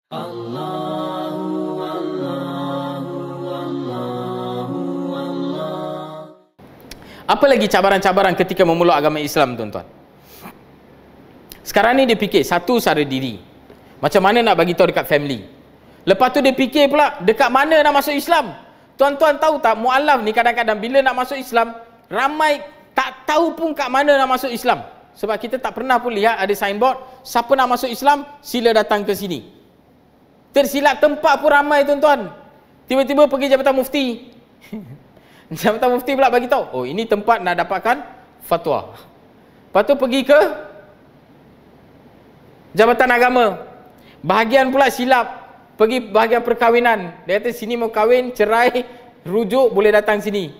Apa lagi cabaran-cabaran ketika memeluk agama Islam, tuan-tuan? Sekarang ni dia fikir satu sara diri, macam mana nak bagi tahu dekat family. Lepas tu dia fikir pula dekat mana nak masuk Islam. Tuan-tuan tahu tak, mualaf ni kadang-kadang bila nak masuk Islam, ramai tak tahu pun kat mana nak masuk Islam. Sebab kita tak pernah pun lihat ada signboard, siapa nak masuk Islam sila datang ke sini. Tersilap tempat pun ramai, tuan-tuan. Tiba-tiba pergi Jabatan Mufti. Jabatan Mufti pula bagi tahu, oh ini tempat nak dapatkan fatwa. Lepas tu pergi ke Jabatan Agama. Bahagian pula silap, pergi bahagian perkahwinan. Dia kata sini mau kahwin, cerai, rujuk boleh datang sini.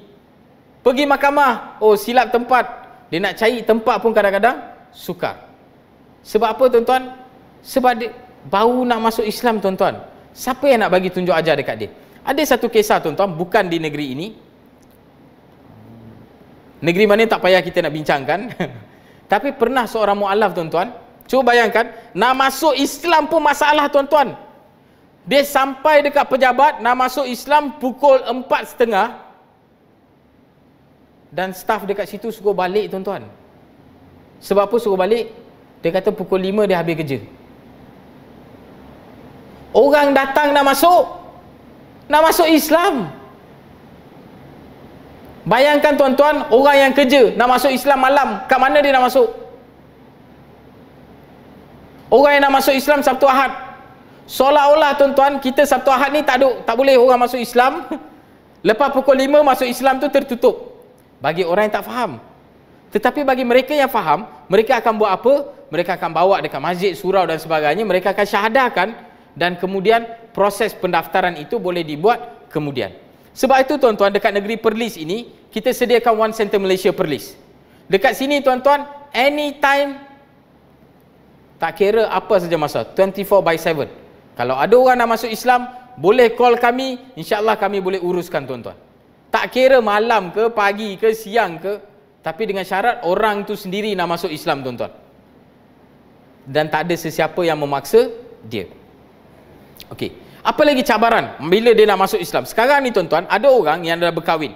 Pergi mahkamah, oh silap tempat. Dia nak cari tempat pun kadang-kadang sukar. Sebab apa, tuan-tuan? Sebab dia baru nak masuk Islam, tuan-tuan. Siapa yang nak bagi tunjuk ajar dekat dia? Ada satu kisah, tuan-tuan, bukan di negeri ini. Negeri mana tak payah kita nak bincangkan. Tapi pernah seorang mu'alaf, tuan-tuan, cuba bayangkan, nak masuk Islam pun masalah, tuan-tuan. Dia sampai dekat pejabat nak masuk Islam pukul 4:30, dan staf dekat situ suruh balik, tuan-tuan. Sebab apa suruh balik? Dia kata pukul 5 dia habis kerja. Orang datang nak masuk Islam. Bayangkan, tuan-tuan, orang yang kerja nak masuk Islam malam, kat mana dia nak masuk? Orang yang nak masuk Islam Sabtu Ahad. Seolah-olah, tuan-tuan, kita Sabtu Ahad ni tak boleh orang masuk Islam. Lepas pukul 5 masuk Islam tu tertutup. Bagi orang yang tak faham. Tetapi bagi mereka yang faham, mereka akan buat apa? Mereka akan bawa dekat masjid, surau dan sebagainya. Mereka akan syahadahkan, dan kemudian proses pendaftaran itu boleh dibuat kemudian. Sebab itu, tuan-tuan, dekat negeri Perlis ini, kita sediakan One Center Malaysia Perlis. Dekat sini, tuan-tuan, anytime, tak kira apa saja masa, 24/7. Kalau ada orang nak masuk Islam, boleh call kami, insya-Allah kami boleh uruskan, tuan-tuan. Tak kira malam ke, pagi ke, siang ke, tapi dengan syarat orang tu sendiri nak masuk Islam, tuan-tuan. Dan tak ada sesiapa yang memaksa dia. Okey. Apa lagi cabaran bila dia nak masuk Islam? Sekarang ni, tuan-tuan, ada orang yang dah berkahwin.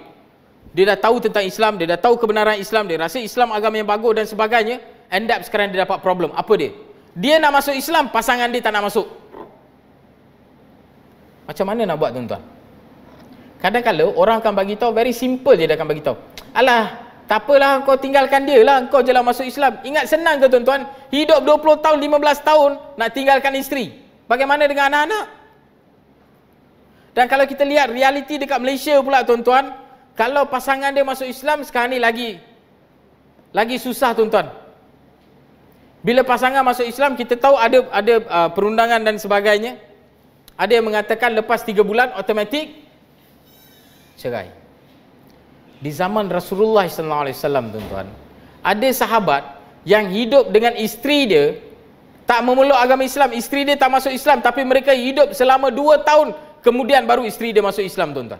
Dia dah tahu tentang Islam, dia dah tahu kebenaran Islam, dia rasa Islam agama yang bagus dan sebagainya. End up sekarang dia dapat problem. Apa dia? Dia nak masuk Islam, pasangan dia tak nak masuk. Macam mana nak buat, tuan-tuan? Kadang-kadang orang akan bagi tahu, very simple je dia akan bagi tahu. Alah, tak apalah, kau tinggalkan dia lah, kau je lah masuk Islam. Ingat senang ke, tuan-tuan? Hidup 20 tahun, 15 tahun nak tinggalkan isteri. Bagaimana dengan anak-anak? Dan kalau kita lihat realiti dekat Malaysia pula, tuan-tuan, kalau pasangan dia masuk Islam sekarang ni lagi susah, tuan-tuan. Bila pasangan masuk Islam, kita tahu ada perundangan dan sebagainya. Ada yang mengatakan lepas 3 bulan automatik cerai. Di zaman Rasulullah SAW, tuan-tuan, ada sahabat yang hidup dengan isteri dia tak memeluk agama Islam, isteri dia tak masuk Islam, tapi mereka hidup selama 2 tahun, kemudian baru isteri dia masuk Islam, tuan-tuan.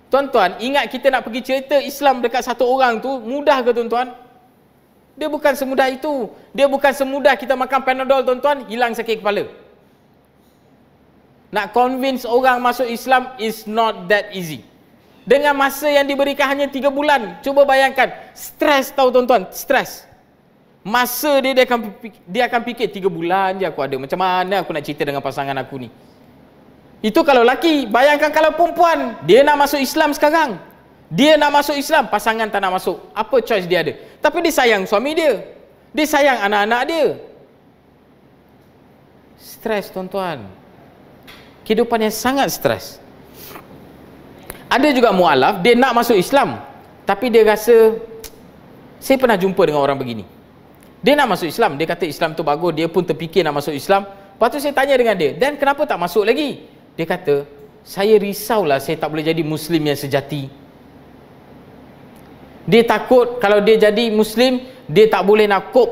Tuan-tuan, ingat kita nak pergi cerita Islam dekat satu orang tu mudah ke, tuan-tuan? Dia bukan semudah itu. Dia bukan semudah kita makan Panadol, tuan-tuan, hilang sakit kepala. Nak convince orang masuk Islam is not that easy. Dengan masa yang diberikan hanya 3 bulan. Cuba bayangkan, stres tau, tuan-tuan, stres. Masa dia akan fikir 3 bulan je aku ada, macam mana aku nak cerita dengan pasangan aku ni. Itu kalau laki. Bayangkan kalau perempuan, dia nak masuk Islam sekarang, dia nak masuk Islam, pasangan tak nak masuk. Apa choice dia ada? Tapi dia sayang suami dia, dia sayang anak-anak dia. Stres, tuan-tuan. Kehidupan yang sangat stres. Ada juga mu'alaf, dia nak masuk Islam, tapi dia rasa, saya pernah jumpa dengan orang begini. Dia nak masuk Islam, dia kata Islam tu bagus, dia pun terfikir nak masuk Islam. Lepas tu saya tanya dengan dia, dan kenapa tak masuk lagi? Dia kata, saya risaulah saya tak boleh jadi Muslim yang sejati. Dia takut kalau dia jadi Muslim, dia tak boleh nak cope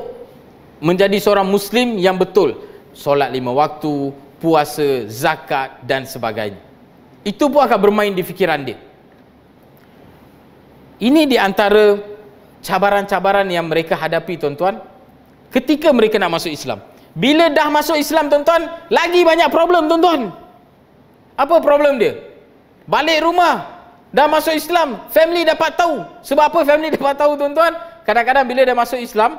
menjadi seorang Muslim yang betul. Solat 5 waktu, puasa, zakat dan sebagainya. Itu pun akan bermain di fikiran dia. Ini di antara cabaran-cabaran yang mereka hadapi, tuan-tuan, ketika mereka nak masuk Islam. Bila dah masuk Islam tuan-tuan, lagi banyak problem tuan-tuan. Apa problem dia? Balik rumah, dah masuk Islam, family dapat tahu. Sebab apa family dapat tahu tuan-tuan? Kadang-kadang bila dah masuk Islam,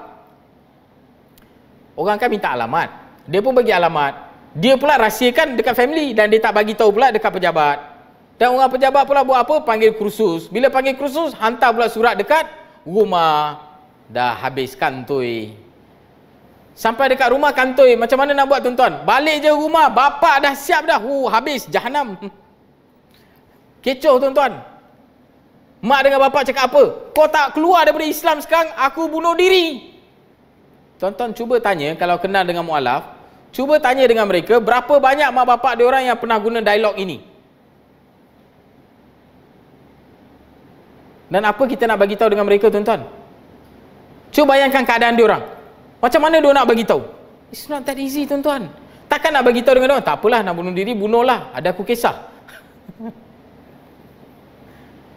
orang kan minta alamat, dia pun bagi alamat, dia pula rahsiakan dekat family, dan dia tak bagi tahu pula dekat pejabat. Dan orang pejabat pula buat apa? Panggil kursus. Bila panggil kursus, hantar pula surat dekat rumah. Dah habis kantoi. Sampai dekat rumah kantoi, macam mana nak buat tuan-tuan? Balik je rumah, bapak dah siap dah. Habis jahanam. Kecoh tuan-tuan. Mak dengan bapak cakap apa? Kau tak keluar daripada Islam sekarang, aku bunuh diri. Tuan-tuan cuba tanya, kalau kenal dengan mualaf, cuba tanya dengan mereka, berapa banyak mak bapak dia orang yang pernah guna dialog ini? Dan apa kita nak bagi tahu dengan mereka tuan-tuan? Cuba bayangkan keadaan dia orang. Macam mana dia nak bagi tahu? It's not that easy tuan-tuan. Takkan nak bagi tahu dengan dia orang, tak apalah nak bunuh diri, bunuhlah, ada aku kisah.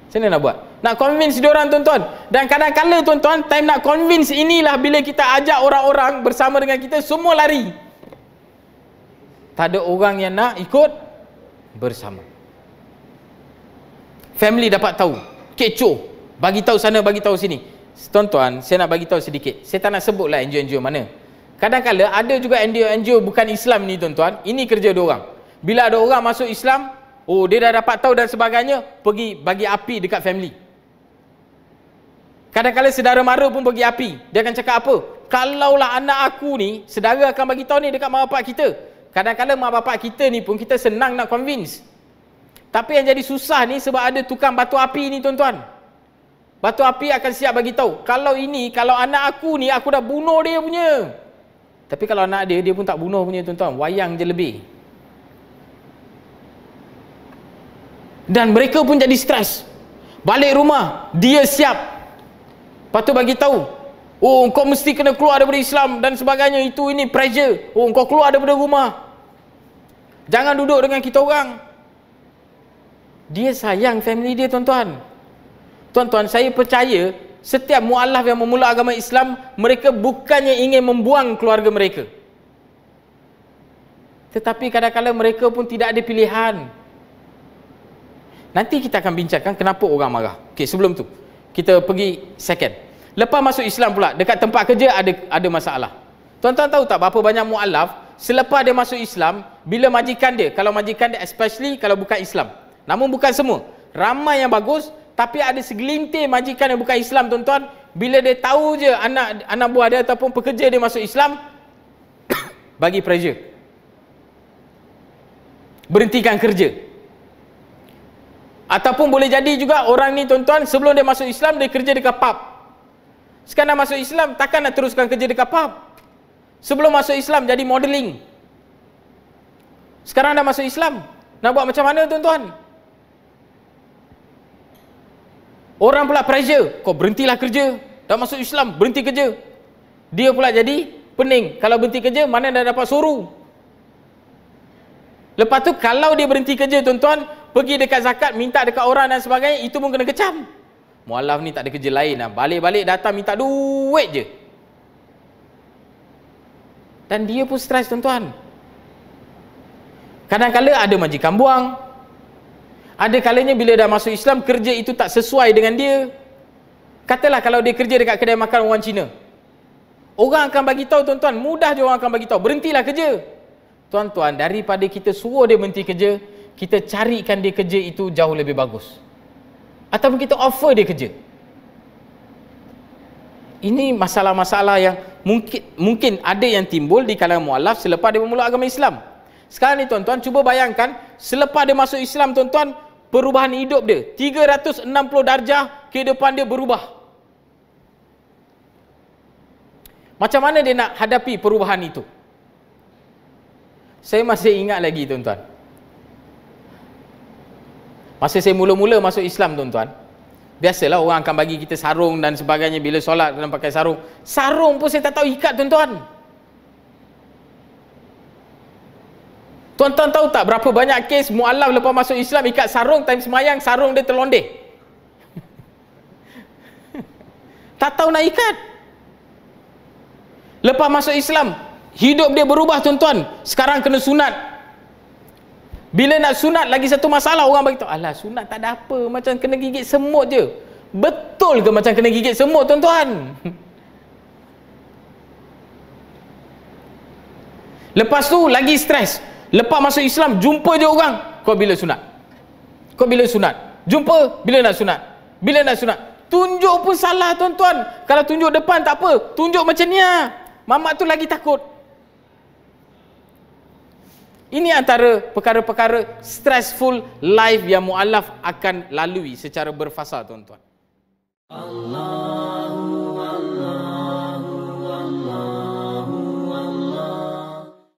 Macam mana nak buat? Nak convince dia orang tuan-tuan. Dan kadang-kadang tuan-tuan, time nak convince inilah bila kita ajak orang-orang bersama dengan kita, semua lari. Tak ada orang yang nak ikut bersama. Family dapat tahu, kecoh, bagi tahu sana, bagi tahu sini. Tuan-tuan, saya nak bagi tahu sedikit. Saya tak nak sebutlah NGO-NGO mana. Kadang-kadang ada juga NGO-NGO bukan Islam ni tuan-tuan. Ini kerja dia orang. Bila ada orang masuk Islam, oh dia dah dapat tahu dan sebagainya, pergi bagi api dekat family. Kadang-kadang saudara mara pun pergi api. Dia akan cakap apa? Kalaulah anak aku ni, saudara akan bagi tahu ni dekat mak bapak kita. Kadang-kadang mak bapak kita ni pun kita senang nak convince. Tapi yang jadi susah ni sebab ada tukang batu api ni tuan-tuan. Batu api akan siap bagi tahu, kalau ini, kalau anak aku ni, aku dah bunuh dia punya. Tapi kalau anak dia, dia pun tak bunuh punya tuan-tuan. Wayang je lebih. Dan mereka pun jadi stres. Balik rumah, dia siap. Lepas tu bagi tahu, oh kau mesti kena keluar daripada Islam dan sebagainya, itu ini pressure. Oh kau keluar daripada rumah. Jangan duduk dengan kita orang. Dia sayang family dia tuan-tuan. Tuan-tuan, saya percaya setiap mualaf yang memula agama Islam, mereka bukannya ingin membuang keluarga mereka. Tetapi kadang-kadang mereka pun tidak ada pilihan. Nanti kita akan bincangkan kenapa orang marah. Okey, sebelum tu kita pergi second. Lepas masuk Islam pula, dekat tempat kerja ada masalah. Tuan-tuan tahu tak berapa banyak mualaf selepas dia masuk Islam, bila majikan dia, kalau majikan dia especially kalau bukan Islam. Namun bukan semua. Ramai yang bagus, tapi ada segelintir majikan yang bukan Islam tuan-tuan, bila dia tahu je anak buah dia ataupun pekerja dia masuk Islam, bagi pressure. Berhentikan kerja. Ataupun boleh jadi juga orang ni tuan-tuan, sebelum dia masuk Islam, dia kerja dekat pub. Sekarang dah masuk Islam, takkan nak teruskan kerja dekat pub. Sebelum masuk Islam, jadi modeling. Sekarang dah masuk Islam, nak buat macam mana tuan-tuan? Orang pula pressure, kau berhentilah kerja, dah masuk Islam, berhenti kerja. Dia pula jadi pening, kalau berhenti kerja, mana dah dapat suruh. Lepas tu, kalau dia berhenti kerja tuan-tuan, pergi dekat zakat, minta dekat orang dan sebagainya, itu pun kena kecam. Mualaf ni tak ada kerja lain lah, balik-balik datang minta duit je. Dan dia pun stres tuan-tuan. Kadang-kadang ada majikan buang. Ada kalanya bila dah masuk Islam, kerja itu tak sesuai dengan dia. Katalah kalau dia kerja dekat kedai makan orang Cina, orang akan bagi tahu tuan-tuan, mudah je orang akan bagi tahu, berhentilah kerja. Tuan-tuan, daripada kita suruh dia berhenti kerja, kita carikan dia kerja itu jauh lebih bagus. Ataupun kita offer dia kerja. Ini masalah-masalah yang mungkin ada yang timbul di kalangan mualaf selepas dia memulai agama Islam. Sekarang ni tuan-tuan, cuba bayangkan selepas dia masuk Islam tuan-tuan, perubahan hidup dia 360 darjah, kehidupan dia berubah. Macam mana dia nak hadapi perubahan itu? Saya masih ingat lagi tuan-tuan, masa saya mula-mula masuk Islam tuan-tuan, biasalah orang akan bagi kita sarung dan sebagainya. Bila solat kena pakai sarung. Sarung pun saya tak tahu ikat tuan-tuan. Tuan-tuan tahu tak berapa banyak kes mualaf lepas masuk Islam ikat sarung, time semayang sarung dia terlondeh. Tak tahu nak ikat. Lepas masuk Islam, Hidup dia berubah tuan-tuan. Sekarang kena sunat. Bila nak sunat lagi satu masalah, orang bagi tahu, alah sunat tak ada apa, macam kena gigit semut je. Betul ke macam kena gigit semut tuan-tuan? Lepas tu lagi stres. Lepas masuk Islam, jumpa je orang, kau bila sunat? Kau bila sunat? Jumpa, bila nak sunat? Bila nak sunat? Tunjuk pun salah tuan-tuan. Kalau tunjuk depan tak apa, tunjuk macam ni lah. Mamat tu lagi takut. Ini antara perkara-perkara stressful life yang mu'alaf akan lalui secara berfasa tuan-tuan. Allah